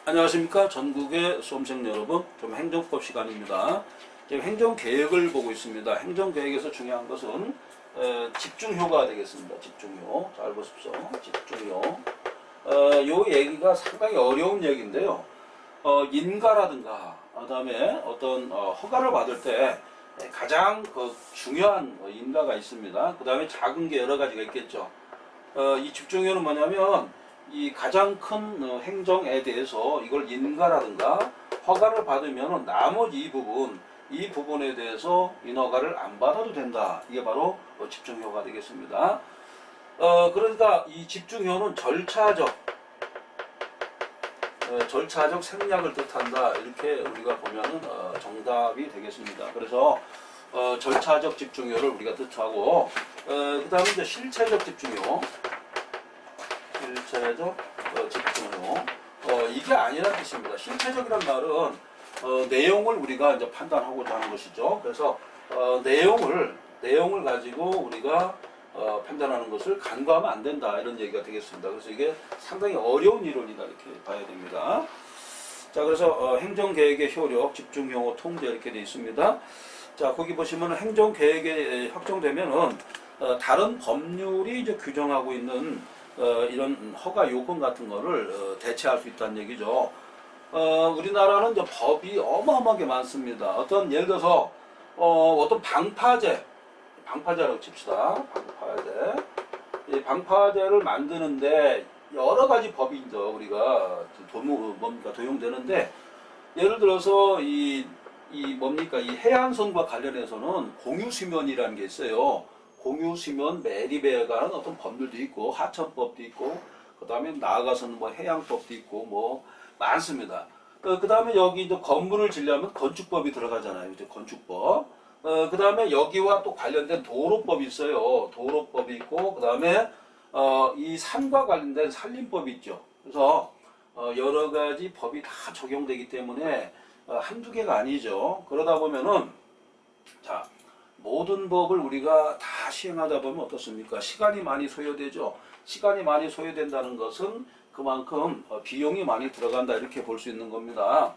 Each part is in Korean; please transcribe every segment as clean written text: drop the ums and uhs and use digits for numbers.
안녕하십니까. 전국의 수험생 여러분, 좀 행정법 시간입니다. 지금 행정계획을 보고 있습니다. 행정계획에서 중요한 것은 집중효가 되겠습니다. 집중효. 잘 보십시오. 집중효. 요 얘기가 상당히 어려운 얘기인데요. 인가라든가 그다음에 어떤 허가를 받을 때 가장 중요한 인가가 있습니다. 그 다음에 작은 게 여러 가지가 있겠죠. 이 집중효는 뭐냐면 이 가장 큰 행정에 대해서 이걸 인가라든가 허가를 받으면 나머지 이 부분에 대해서 인허가를 안 받아도 된다. 이게 바로 집중효가 되겠습니다. 그러니까 이 집중효는 절차적 생략을 뜻한다. 이렇게 우리가 보면은 정답이 되겠습니다. 그래서 절차적 집중효를 우리가 뜻하고 그 다음에 이제 실체적 집중효. 실체적 집중효. 이게 아니라는 뜻입니다. 실체적이란 말은 내용을 우리가 이제 판단하고자 하는 것이죠. 그래서 내용을 가지고 우리가 판단하는 것을 간과하면 안 된다. 이런 얘기가 되겠습니다. 그래서 이게 상당히 어려운 이론이다. 이렇게 봐야 됩니다. 자, 그래서 행정계획의 효력, 집중효, 통제 이렇게 되어 있습니다. 자, 거기 보시면 행정계획에 확정되면은 다른 법률이 이제 규정하고 있는 이런 허가 요건 같은 거를 대체할 수 있다는 얘기죠. 우리나라는 이제 법이 어마어마하게 많습니다. 예를 들어서 어떤 방파제라고 칩시다. 이 방파제를 만드는데 여러 가지 법이 이제 우리가 도용되는데, 예를 들어서 이 해안선과 관련해서는 공유수면이라는 게 있어요. 공유수면 매립에 관한 어떤 법률도 있고 하천법도 있고, 그 다음에 나아가서는 뭐 해양법도 있고 뭐 많습니다. 그 다음에 여기 이제 건물을 지려면 건축법이 들어가잖아요. 이제 건축법. 그 다음에 여기와 또 관련된 도로법이 있어요. 도로법이 있고, 그 다음에 이 산과 관련된 산림법이 있죠. 그래서 여러 가지 법이 다 적용되기 때문에 한두 개가 아니죠. 그러다 보면은 자, 모든 법을 우리가 다 시행하다 보면 어떻습니까? 시간이 많이 소요되죠. 시간이 많이 소요된다는 것은 그만큼 비용이 많이 들어간다. 이렇게 볼 수 있는 겁니다.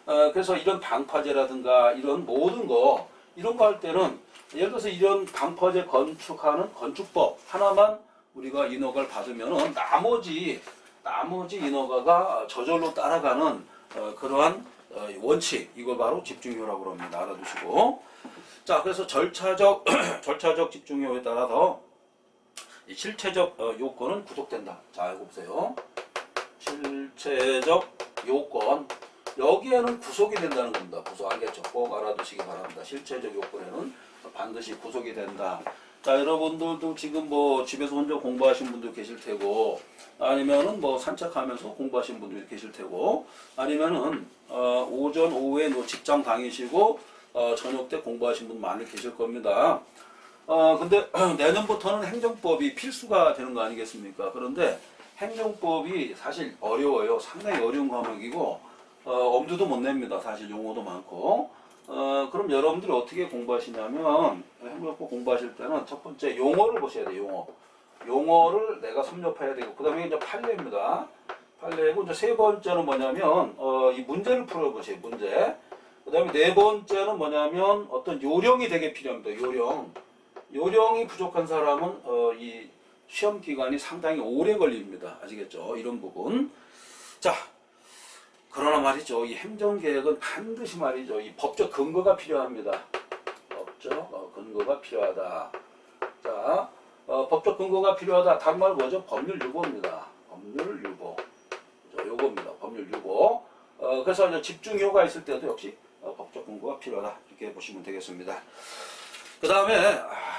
그래서 이런 방파제라든가 이런 모든 거, 이런 거 할 때는 예를 들어서 이런 방파제 건축하는 건축법 하나만 우리가 인허가를 받으면은 나머지 인허가가 저절로 따라가는 그러한 원칙, 이걸 바로 집중효라고 합니다. 알아두시고. 자, 그래서 절차적 집중효에 따라서 이 실체적 요건은 구속된다. 자, 이거 보세요. 실체적 요건, 여기에는 구속이 된다는 겁니다. 구속, 알겠죠? 꼭 알아두시기 바랍니다. 실체적 요건에는 반드시 구속이 된다. 자, 여러분들도 지금 뭐 집에서 혼자 공부하신 분도 계실 테고, 아니면은 뭐 산책하면서 공부하신 분도 계실 테고, 아니면은 오전 오후에 뭐 직장 다니시고 저녁 때 공부하신 분 많이 계실 겁니다. 근데 내년부터는 행정법이 필수가 되는 거 아니겠습니까? 그런데 행정법이 사실 어려워요. 상당히 어려운 과목이고 엄두도 못 냅니다. 사실 용어도 많고. 그럼 여러분들이 어떻게 공부하시냐면, 행정법 공부하실 때는 첫 번째 용어를 보셔야 돼요. 용어를 내가 섭렵해야 되고, 그 다음에 이제 판례입니다. 판례고, 이제 세 번째는 뭐냐면 이 문제를 풀어보세요. 문제. 그 다음에 네 번째는 뭐냐면 어떤 요령이 되게 필요합니다. 요령이 부족한 사람은 이 시험 기간이 상당히 오래 걸립니다. 아시겠죠? 이런 부분. 자, 그러나 말이죠. 이 행정계획은 반드시 말이죠. 이 법적 근거가 필요합니다. 법적 근거가 필요하다. 자, 법적 근거가 필요하다. 다른 말 뭐죠? 법률 유보입니다. 법률 유보. 요겁니다. 법률 유보. 그래서 이제 집중효가 있을 때도 역시 법적 근거가 필요하다. 이렇게 보시면 되겠습니다. 그 다음에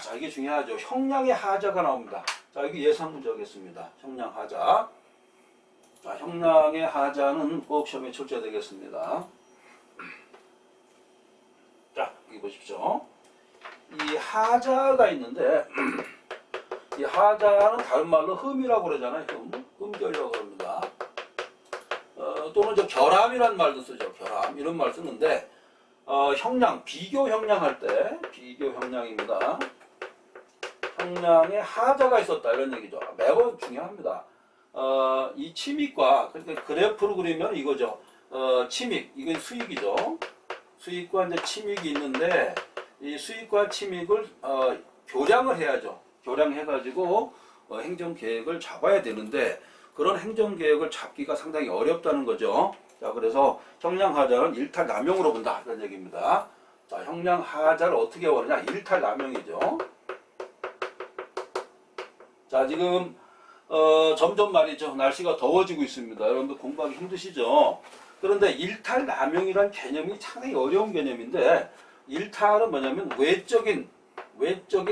자, 이게 중요하죠. 형량의 하자가 나옵니다. 자, 이게 예상 문제겠습니다. 형량 하자. 자, 형량의 하자는 꼭 시험에 출제되겠습니다. 자, 여기 보십시오. 이 하자가 있는데 이 하자는 다른 말로 흠이라고 그러잖아요. 흠결이라고 합니다. 또는 저 결함이라는 말도 쓰죠. 결함, 이런 말 쓰는데 형량, 비교 형량 할 때 비교 형량입니다. 형량에 하자가 있었다, 이런 얘기죠. 매번 중요합니다. 이 침익과, 그러니까 그래프로 그리면 이거죠. 침익, 이건 수익이죠. 수익과 이제 침익이 있는데, 이 수익과 침익을 교량을 해야죠. 교량해가지고 행정계획을 잡아야 되는데, 그런 행정계획을 잡기가 상당히 어렵다는 거죠. 자, 그래서 형량하자는 일탈남용으로 본다, 이런 얘기입니다. 자, 형량하자를 어떻게 보느냐? 일탈남용이죠. 자, 지금 점점 말이죠. 날씨가 더워지고 있습니다. 여러분들 공부하기 힘드시죠? 그런데 일탈남용이란 개념이 상당히 어려운 개념인데, 일탈은 뭐냐면 외적인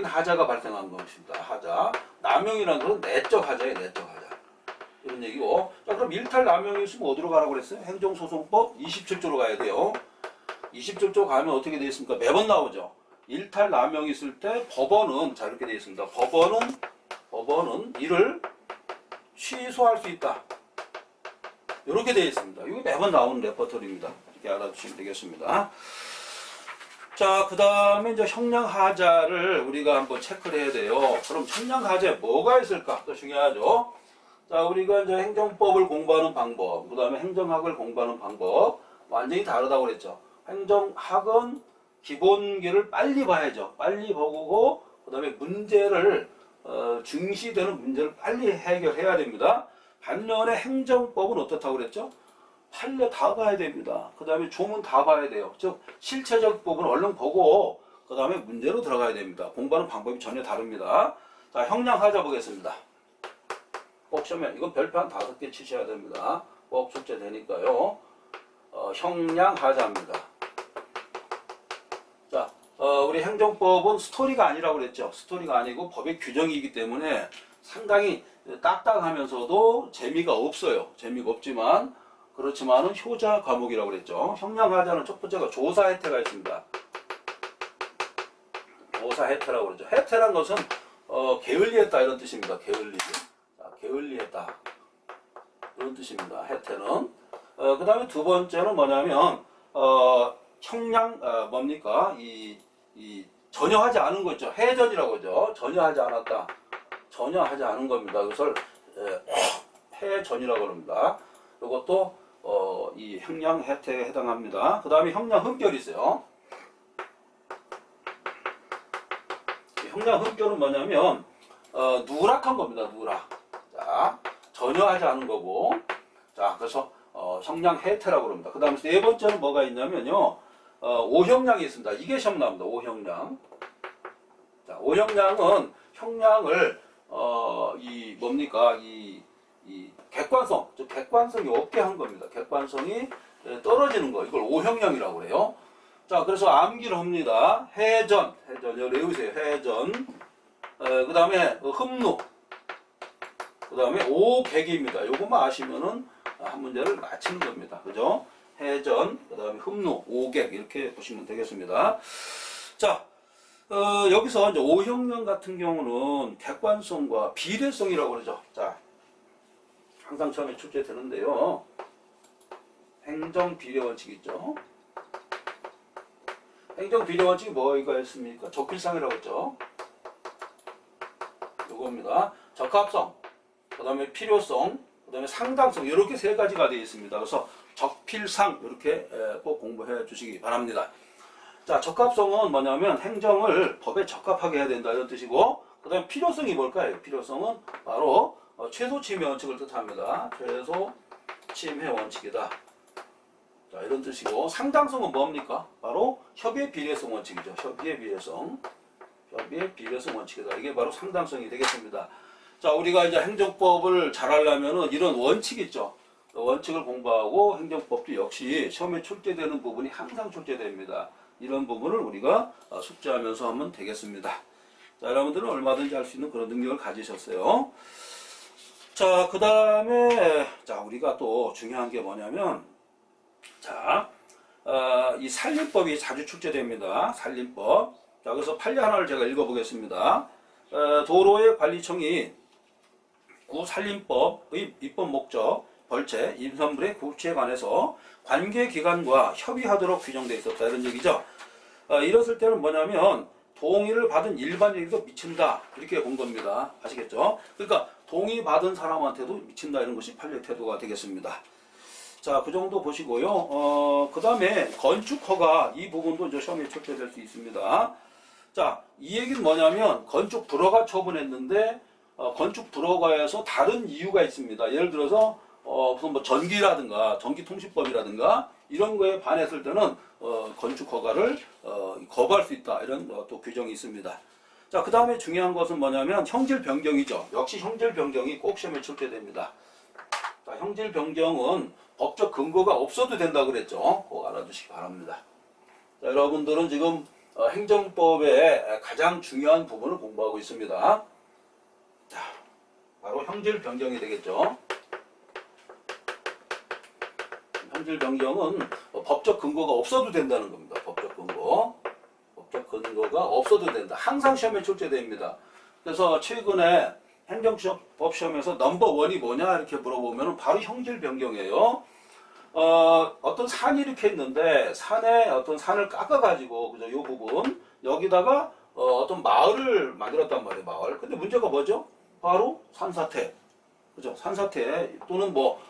하자가 발생한 것입니다. 하자. 남용이라는 것은 내적 하자예요. 내적 하자. 이런 얘기고. 자, 그럼 일탈남용이 있으면 어디로 가라고 그랬어요? 행정소송법 27조로 가야 돼요. 27조 가면 어떻게 되어 있습니까? 매번 나오죠. 일탈남용이 있을 때 법원은, 자, 이렇게 되어 있습니다. 법원은 이를 취소할 수 있다. 이렇게 되어 있습니다. 이거 매번 나오는 레퍼토리입니다. 이렇게 알아두시면 되겠습니다. 자, 그 다음에 이제 형량하자를 우리가 한번 체크를 해야 돼요. 그럼 형량하자에 뭐가 있을까? 또 중요하죠. 자, 우리가 이제 행정법을 공부하는 방법, 그 다음에 행정학을 공부하는 방법, 완전히 다르다고 그랬죠. 행정학은 기본기를 빨리 봐야죠. 빨리 보고, 그 다음에 문제를, 중시되는 문제를 빨리 해결해야 됩니다. 반면에 행정법은 어떻다고 그랬죠? 판례 다 봐야 됩니다. 그 다음에 조문 다 봐야 돼요. 즉 실체적 부분을 얼른 보고 그 다음에 문제로 들어가야 됩니다. 공부하는 방법이 전혀 다릅니다. 자, 형량하자 보겠습니다. 꼭 시험에 이건 별표 한 5개 치셔야 됩니다. 꼭 숙제되니까요. 형량하자입니다. 자, 우리 행정법은 스토리가 아니라고 그랬죠. 스토리가 아니고 법의 규정이기 때문에 상당히 딱딱하면서도 재미가 없어요. 재미가 없지만 그렇지만은 효자 과목이라고 그랬죠. 형량하자는 첫 번째가 조사 혜태가 있습니다. 조사 혜태라고 그러죠. 혜태란 것은 게을리했다 이런 뜻입니다. 게을리. 자, 게을리했다 이런 뜻입니다. 혜태는. 그 다음에 두 번째는 뭐냐면 형량 뭡니까? 전혀 하지 않은 거 있죠. 해전이라고 하죠. 전혀 하지 않았다. 전혀 하지 않은 겁니다. 그것을 해전이라고 합니다. 이것도 이 형량 혜택에 해당합니다. 그 다음에 형량 흠결이 있어요. 형량 흠결은 뭐냐면 누락한 겁니다. 누락. 자, 전혀 하지 않은 거고. 자, 그래서 형량 혜택이라고 합니다. 그 다음에 네 번째는 뭐가 있냐면요. 오형량이 있습니다. 이게 시험 나옵니다. 오형량. 자, 오형량은 형량을 이 객관성, 즉 객관성이 없게 한 겁니다. 객관성이 떨어지는 거, 이걸 오형량이라고 그래요. 자, 그래서 암기를 합니다. 해전, 여기 외우세요. 해전. 그 다음에 흠루, 그 다음에 오객입니다. 요것만 아시면은 한 문제를 맞히는 겁니다. 그죠? 해전, 그 다음에 흠루, 오객 이렇게 보시면 되겠습니다. 자, 여기서 이제 오형량 같은 경우는 객관성과 비례성이라고 그러죠. 자, 항상 처음에 출제되는데요. 행정비례원칙 있죠. 행정비례원칙이 뭐가 있습니까? 적필상이라고 했죠. 요겁니다. 적합성, 그 다음에 필요성, 그 다음에 상당성 이렇게 세 가지가 되어 있습니다. 그래서 적필상 이렇게 꼭 공부해 주시기 바랍니다. 자, 적합성은 뭐냐면 행정을 법에 적합하게 해야 된다 이런 뜻이고, 그 다음에 필요성이 뭘까요? 필요성은 바로 최소 침해 원칙을 뜻합니다. 최소 침해 원칙이다. 자, 이런 뜻이고, 상당성은 뭡니까? 바로 협의의 비례성 원칙이죠. 협의의 비례성 원칙이다. 이게 바로 상당성이 되겠습니다. 자, 우리가 이제 행정법을 잘 하려면은 이런 원칙 있죠. 원칙을 공부하고 행정법도 역시 시험에 출제되는 부분이 항상 출제됩니다. 이런 부분을 우리가 숙지하면서 하면 되겠습니다. 자, 여러분들은 얼마든지 할 수 있는 그런 능력을 가지셨어요. 자, 그 다음에, 자, 우리가 또 중요한 게 뭐냐면, 자, 이 산림법이 자주 출제됩니다. 산림법. 자, 그래서 판례 하나를 제가 읽어보겠습니다. 도로의 관리청이 구산림법의 입법 목적, 벌채, 임산물의 구치에 관해서 관계기관과 협의하도록 규정되어 있었다. 이런 얘기죠. 이랬을 때는 뭐냐면 동의를 받은 일반인에게도 미친다. 이렇게 본 겁니다. 아시겠죠? 그러니까 동의받은 사람한테도 미친다 이런 것이 판례 태도가 되겠습니다. 자, 그 정도 보시고요. 그 다음에 건축허가 이 부분도 이제 시험에 출제될 수 있습니다. 자, 이 얘기는 뭐냐면 건축 불허가 처분했는데 건축 불허가에서 다른 이유가 있습니다. 예를 들어서 무슨 뭐 전기라든가 전기통신법이라든가 이런 거에 반했을 때는 건축 허가를 거부할 수 있다 이런 또 규정이 있습니다. 자, 그 다음에 중요한 것은 뭐냐면 형질 변경이죠. 역시 형질 변경이 꼭 시험에 출제됩니다. 자, 형질 변경은 법적 근거가 없어도 된다 그랬죠. 꼭 알아두시기 바랍니다. 자, 여러분들은 지금 행정법의 가장 중요한 부분을 공부하고 있습니다. 자, 바로 형질 변경이 되겠죠. 형질 변경은 법적 근거가 없어도 된다는 겁니다. 법적 근거. 법적 근거가 없어도 된다. 항상 시험에 출제됩니다. 그래서 최근에 행정법 시험에서 넘버원이 뭐냐 이렇게 물어보면 바로 형질 변경이에요. 어떤 산이 이렇게 있는데 산에 어떤 산을 깎아가지고 그죠? 이 부분 여기다가 어떤 마을을 만들었단 말이에요. 마을. 근데 문제가 뭐죠? 바로 산사태. 그죠? 산사태 또는 뭐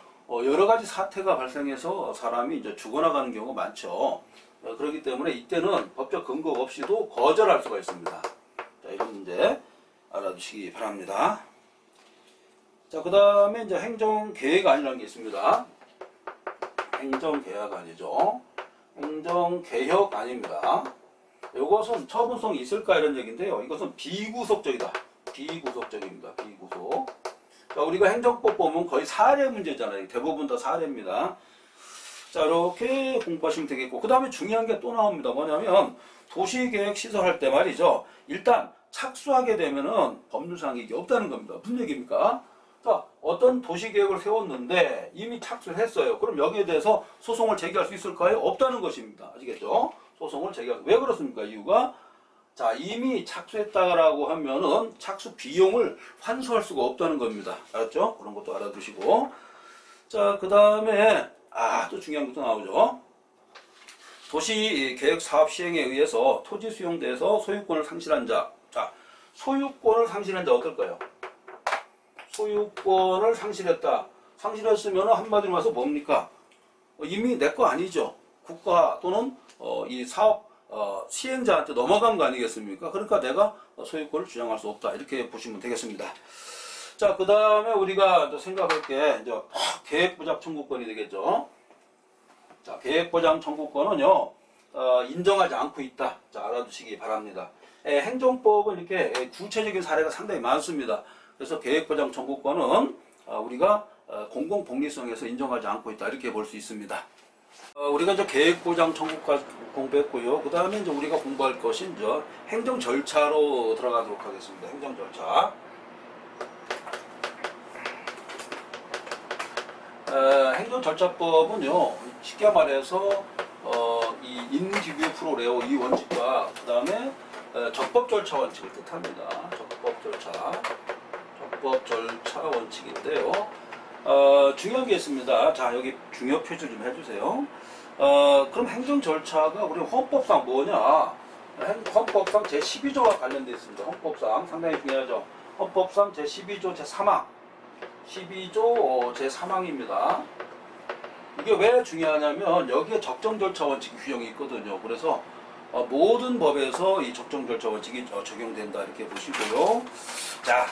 여러 가지 사태가 발생해서 사람이 이제 죽어나가는 경우가 많죠. 그렇기 때문에 이때는 법적 근거 없이도 거절할 수가 있습니다. 자, 이런 문제 알아두시기 바랍니다. 자, 그 다음에 이제 행정계획안이라는 게 있습니다. 행정계획안이죠. 행정개혁안입니다. 이것은 처분성이 있을까 이런 얘기인데요. 이것은 비구속적이다. 비구속적입니다. 비구속. 자, 우리가 행정법 보면 거의 사례 문제잖아요. 대부분 다 사례입니다. 자, 이렇게 공부하시면 되겠고, 그 다음에 중요한 게 또 나옵니다. 뭐냐면 도시계획 시설할 때 말이죠. 일단 착수하게 되면은 법률상 이게 없다는 겁니다. 무슨 얘기입니까? 자, 어떤 도시계획을 세웠는데 이미 착수를 했어요. 그럼 여기에 대해서 소송을 제기할 수 있을까요? 없다는 것입니다. 아시겠죠? 소송을 제기할 왜 그렇습니까? 이유가 자, 이미 착수했다라고 하면은 착수 비용을 환수할 수가 없다는 겁니다. 알았죠? 그런 것도 알아두시고. 자, 그 다음에 또 중요한 것도 나오죠. 도시계획 사업 시행에 의해서 토지 수용돼서 소유권을 상실한 자. 자, 소유권을 상실한 자 어떨까요? 소유권을 상실했다. 상실했으면 한마디로 말해서 뭡니까? 이미 내 거 아니죠. 국가 또는 이 사업 시행자한테 넘어간 거 아니겠습니까? 그러니까 내가 소유권을 주장할 수 없다. 이렇게 보시면 되겠습니다. 자, 그 다음에 우리가 생각할 게 이제 계획보장 청구권이 되겠죠. 자, 계획보장 청구권은요, 인정하지 않고 있다. 자, 알아두시기 바랍니다. 행정법은 이렇게 구체적인 사례가 상당히 많습니다. 그래서 계획보장 청구권은 우리가 공공복리성에서 인정하지 않고 있다. 이렇게 볼 수 있습니다. 우리가 이제 계획보장 청구까지 공부했고요. 그 다음에 이제 우리가 공부할 것이 이제 행정 절차로 들어가도록 하겠습니다. 행정 절차. 행정절차법은요, 쉽게 말해서 이 인디뷰 프로레오 이 원칙과 그 다음에 적법 절차 원칙을 뜻합니다. 적법 절차 원칙인데요. 중요한 게 있습니다. 자, 여기 중요 표시를 좀 해주세요. 그럼 행정 절차가 우리 헌법상 뭐냐? 헌법상 제12조와 관련되어 있습니다. 헌법상 상당히 중요하죠. 헌법상 제12조 제3항 12조 제3항입니다. 이게 왜 중요하냐면 여기에 적정절차 원칙 규정이 있거든요. 그래서 모든 법에서 이 적정절차 원칙이 적용된다 이렇게 보시고요. 자,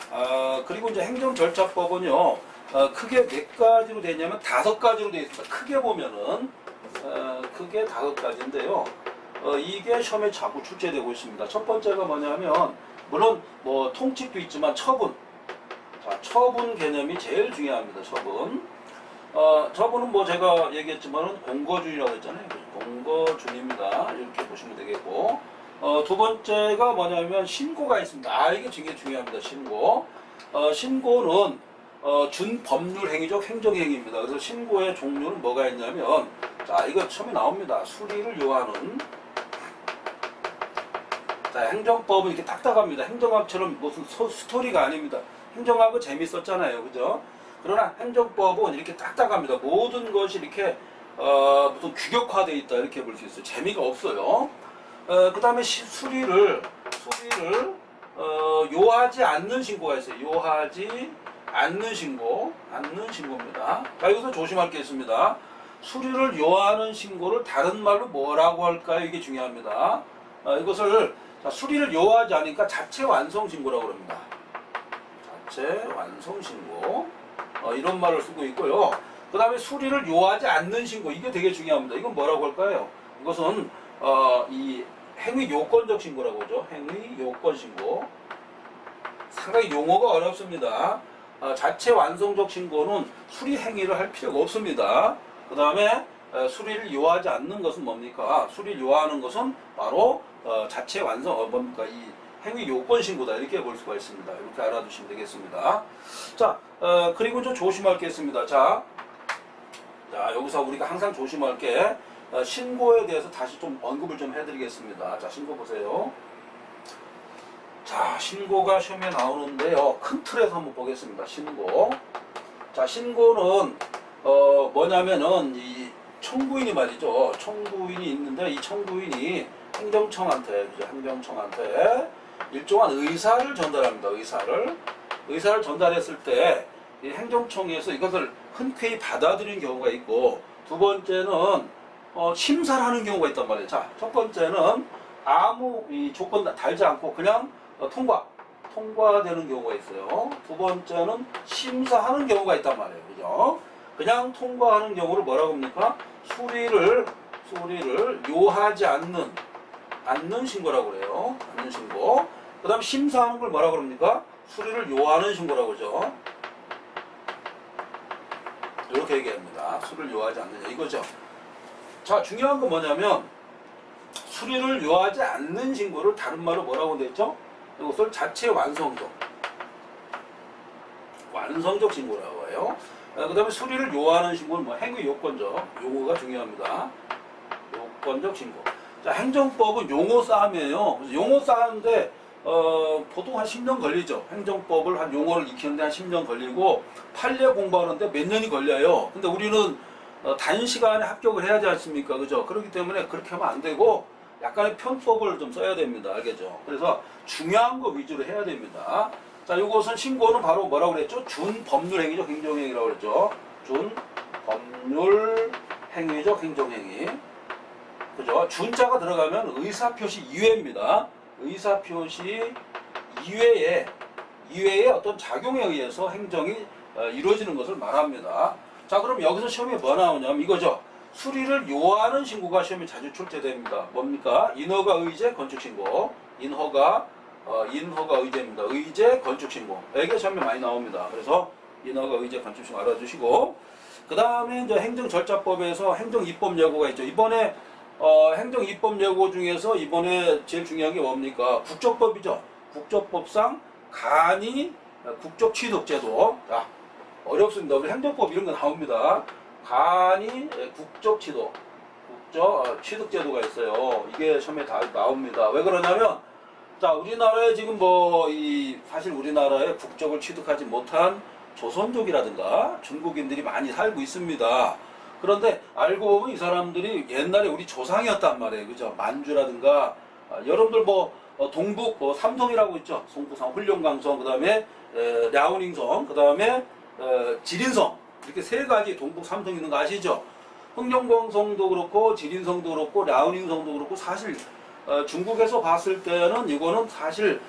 그리고 이제 행정절차법은요, 크게 몇 가지로 되냐면 5가지로 되어 있습니다. 크게 보면은 크게 5가지인데요. 이게 시험에 자꾸 출제되고 있습니다. 첫 번째가 뭐냐면 물론 뭐 통칙도 있지만 처분. 자, 처분 개념이 제일 중요합니다. 처분은 뭐 제가 얘기했지만은 공거준이라고 했잖아요. 공거준입니다. 이렇게 보시면 되겠고, 두 번째가 뭐냐면 신고가 있습니다. 이게 되게 중요합니다. 신고는 준법률 행위적 행정행위입니다. 그래서 신고의 종류는 뭐가 있냐면, 자, 이거 처음에 나옵니다. 수리를 요하는. 자, 행정법은 이렇게 딱딱합니다. 행정학처럼 무슨 스토리가 아닙니다. 행정학은 재밌었잖아요. 그죠? 그러나 행정법은 이렇게 딱딱합니다. 모든 것이 이렇게 무슨 규격화되어 있다 이렇게 볼 수 있어요. 재미가 없어요. 그 다음에 수리를 요하지 않는 신고가 있어요. 요하지 않는 신고입니다. 자, 여기서 조심할 게 있습니다. 수리를 요하는 신고를 다른 말로 뭐라고 할까요? 이게 중요합니다. 이것을 수리를 요하지 않으니까 자체 완성 신고라고 합니다. 자체 완성 신고. 이런 말을 쓰고 있고요. 그 다음에 수리를 요하지 않는 신고, 이게 되게 중요합니다. 이건 뭐라고 할까요? 이것은 이 행위 요건적 신고라고 하죠. 행위 요건 신고. 상당히 용어가 어렵습니다. 자체 완성적 신고는 수리 행위를 할 필요가 없습니다. 그 다음에 수리를 요하지 않는 것은 뭡니까? 수리를 요하는 것은 바로 자체 완성, 뭡니까? 이 행위 요건 신고다, 이렇게 볼 수가 있습니다. 이렇게 알아두시면 되겠습니다. 자, 그리고 좀 조심할 게 있습니다. 자, 여기서 우리가 항상 조심할 게 신고에 대해서 다시 좀 언급을 좀 해드리겠습니다. 자, 신고 보세요. 자, 신고가 시험에 나오는데요. 큰 틀에서 한번 보겠습니다. 신고. 자, 신고는 뭐냐면은 이 청구인이 말이죠. 청구인이 있는데 이 청구인이 행정청한테 일정한 의사를 전달합니다. 의사를 전달했을 때 이 행정청에서 이것을 흔쾌히 받아들이는 경우가 있고, 두 번째는 심사를 하는 경우가 있단 말이에요. 자, 첫 번째는 아무 이 조건 달지 않고 그냥 통과되는 경우가 있어요. 두 번째는 심사하는 경우가 있단 말이에요. 그죠? 그냥 통과하는 경우를 뭐라고 합니까? 수리를 요하지 않는 신고라고 그래요. 않는 신고. 그 다음 심사하는 걸 뭐라고 그럽니까? 수리를 요하는 신고라고 그러죠. 이렇게 얘기합니다. 수리를 요하지 않느냐, 이거죠. 자, 중요한 건 뭐냐면 수리를 요하지 않는 신고를 다른 말로 뭐라고 됐죠? 이것을 자체 완성적 신고라고 해요. 그 다음에 수리를 요하는 신고는 뭐 행위 요건적, 용어가 중요합니다. 요건적 신고. 자, 행정법은 용어 싸움이에요. 그래서 용어 싸움인데 보통 한 10년 걸리죠. 행정법을 한 용어를 익히는데 한 10년 걸리고 판례 공부하는데 몇 년이 걸려요. 근데 우리는 단시간에 합격을 해야 하지 않습니까? 그죠? 그렇기 때문에 그렇게 하면 안 되고 약간의 편법을 좀 써야 됩니다. 알겠죠? 그래서 중요한 거 위주로 해야 됩니다. 자, 이것은 신고는 바로 뭐라고 그랬죠? 준법률행위적 행정행위라고 그랬죠. 준법률행위적 행정행위. 그죠? 준자가 들어가면 의사표시 이외입니다. 의사표시 이외의 어떤 작용에 의해서 행정이 이루어지는 것을 말합니다. 자, 그럼 여기서 시험에 뭐 나오냐면 이거죠. 수리를 요하는 신고가 시험에 자주 출제됩니다. 뭡니까? 인허가 의제 건축신고. 인허가 의제입니다. 의제 건축신고. 이게 시험에 많이 나옵니다. 그래서 인허가 의제 건축신고 알아두시고, 그 다음에 이제 행정절차법에서 행정입법예고가 있죠. 이번에 행정입법예고 중에서 이번에 제일 중요한 게 뭡니까? 국적법이죠. 국적법상 간이 국적취득제도. 자, 어렵습니다. 우리 행정법 이런 거 나옵니다. 간이 취득제도가 있어요. 이게 시험에 다 나옵니다. 왜 그러냐면, 자, 우리나라에 지금 사실 우리나라에 국적을 취득하지 못한 조선족이라든가 중국인들이 많이 살고 있습니다. 그런데 알고 보면 이 사람들이 옛날에 우리 조상이었단 말이에요. 그죠? 만주라든가, 여러분들 동북 삼성이라고 있죠. 송부성, 훌룡강성, 그 다음에 랴오닝성, 그 다음에 지린성, 이렇게 세 가지 동북 삼성 있는 거 아시죠? 흑룡강성도 그렇고 지린성도 그렇고 랴오닝성도 그렇고, 사실 중국에서 봤을 때는 이거는 사실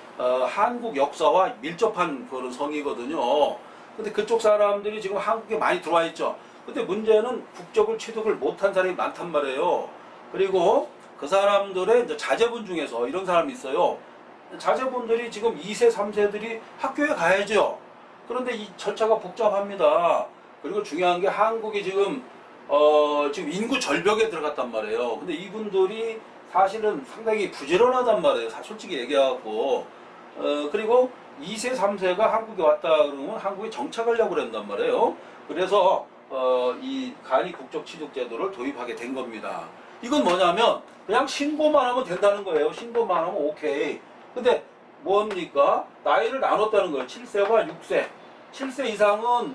한국 역사와 밀접한 그런 성이거든요. 근데 그쪽 사람들이 지금 한국에 많이 들어와 있죠. 근데 문제는 국적을 취득을 못한 사람이 많단 말이에요. 그리고 그 사람들의 이제 자제분 중에서 이런 사람이 있어요. 자제분들이 지금 2세, 3세들이 학교에 가야죠. 그런데 이 절차가 복잡합니다. 그리고 중요한 게 한국이 지금 인구 절벽에 들어갔단 말이에요. 근데 이분들이 사실은 상당히 부지런하단 말이에요. 솔직히 얘기하고. 그리고 2세, 3세가 한국에 왔다 그러면 한국에 정착하려고 그런단 말이에요. 그래서 이 간이 국적 취득 제도를 도입하게 된 겁니다. 이건 뭐냐면 그냥 신고만 하면 된다는 거예요. 신고만 하면 오케이. 근데 뭡니까? 나이를 나눴다는 거예요. 7세와 6세. 7세 이상은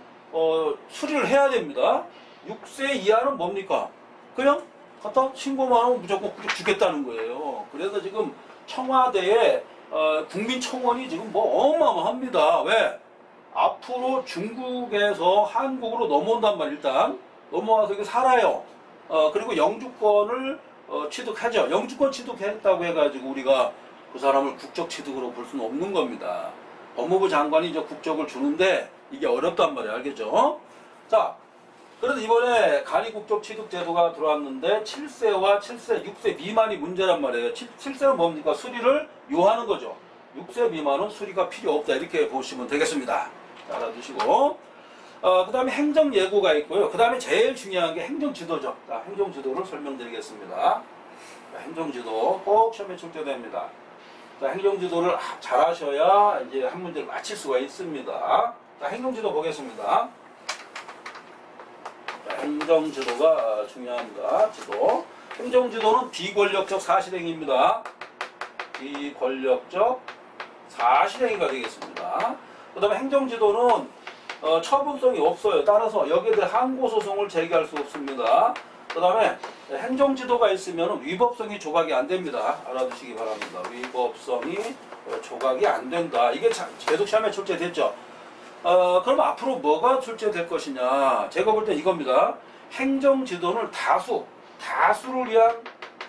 수리를 해야 됩니다. 6세 이하는 뭡니까? 그냥 갖다 신고만 하면 무조건 국적 주겠다는 거예요. 그래서 지금 청와대에 국민청원이 지금 어마어마합니다. 왜? 앞으로 중국에서 한국으로 넘어온단 말이에요. 일단 넘어와서 여기 살아요. 그리고 영주권을 취득하죠. 영주권 취득했다고 해가지고 우리가 그 사람을 국적 취득으로 볼 수는 없는 겁니다. 법무부 장관이 이제 국적을 주는데 이게 어렵단 말이에요. 알겠죠? 자, 그래서 이번에 간이 국적 취득 제도가 들어왔는데 7세와 7세, 6세 미만이 문제란 말이에요. 7세는 뭡니까? 수리를 요하는 거죠. 6세 미만은 수리가 필요 없다. 이렇게 보시면 되겠습니다. 자, 알아두시고. 그 다음에 행정예고가 있고요. 그 다음에 제일 중요한 게 행정지도죠. 자, 행정지도를 설명드리겠습니다. 자, 행정지도 꼭 시험에 출제됩니다. 자, 행정지도를 잘 하셔야 이제 한 문제를 맞힐 수가 있습니다. 자, 행정지도 보겠습니다. 자, 행정지도가 중요합니다. 지도. 행정지도는 비권력적 사실행위입니다. 비권력적 사실행위가 되겠습니다. 그 다음에 행정지도는 처분성이 없어요. 따라서 여기에 대해 항고소송을 제기할 수 없습니다. 그 다음에 행정지도가 있으면 위법성이 조각이 안 됩니다. 알아두시기 바랍니다. 위법성이 조각이 안 된다. 이게 계속 시험에 출제됐죠. 그럼 앞으로 뭐가 출제될 것이냐. 제가 볼 때 이겁니다. 행정지도는 다수를 위한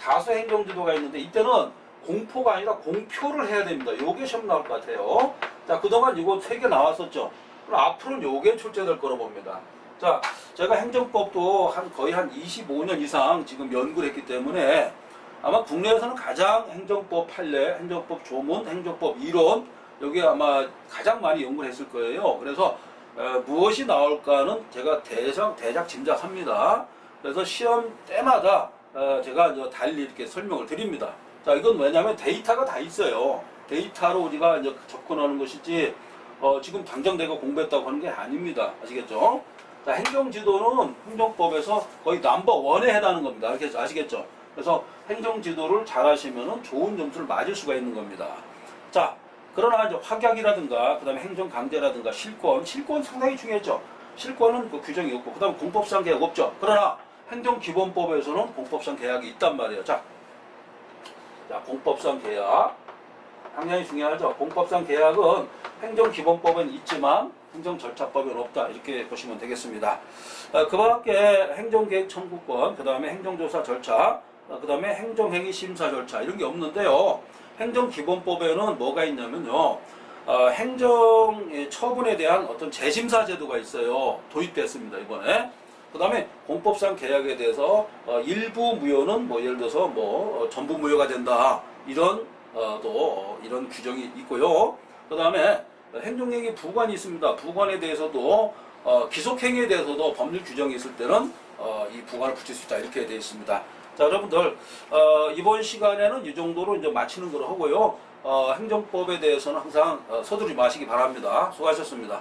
다수 행정지도가 있는데 이때는 공포가 아니라 공표를 해야 됩니다. 요게 시험 나올 것 같아요. 자, 그동안 이거 3개 나왔었죠. 그럼 앞으로는 요게 출제될 거로 봅니다. 자, 제가 행정법도 거의 한 25년 이상 지금 연구를 했기 때문에 아마 국내에서는 가장 행정법 판례, 행정법 조문, 행정법 이론 여기 아마 가장 많이 연구를 했을 거예요. 그래서 무엇이 나올까는 제가 대략 짐작합니다. 그래서 시험 때마다 제가 이제 달리 이렇게 설명을 드립니다. 자, 이건 왜냐하면 데이터가 다 있어요. 데이터로 우리가 이제 접근하는 것이지 지금 당장 내가 공부했다고 하는 게 아닙니다. 아시겠죠? 자, 행정지도는 행정법에서 거의 넘버1에 해당하는 겁니다. 아시겠죠? 그래서 행정지도를 잘 하시면 좋은 점수를 맞을 수가 있는 겁니다. 자, 그러나 이제 확약이라든가, 그 다음에 행정강제라든가, 실권 상당히 중요했죠. 실권은 그 규정이 없고, 그 다음에 공법상 계약 없죠. 그러나 행정기본법에서는 공법상 계약이 있단 말이에요. 자, 공법상 계약. 당연히 중요하죠. 공법상 계약은 행정기본법엔 있지만 행정절차법엔 없다. 이렇게 보시면 되겠습니다. 그 밖에 행정계획 청구권, 그 다음에 행정조사 절차, 그 다음에 행정행위 심사 절차 이런 게 없는데요. 행정기본법에는 뭐가 있냐면요. 행정 처분에 대한 어떤 재심사 제도가 있어요. 도입됐습니다. 이번에. 그 다음에 공법상 계약에 대해서 일부 무효는 뭐 예를 들어서 전부 무효가 된다. 이런 이런 규정이 있고요. 그 다음에 행정행위 부관이 있습니다. 부관에 대해서도 기속행위에 대해서도 법률 규정이 있을 때는 이 부관을 붙일 수 있다. 이렇게 되어 있습니다. 자, 여러분들 이번 시간에는 이 정도로 이제 마치는 걸로 하고요. 행정법에 대해서는 항상 서두르지 마시기 바랍니다. 수고하셨습니다.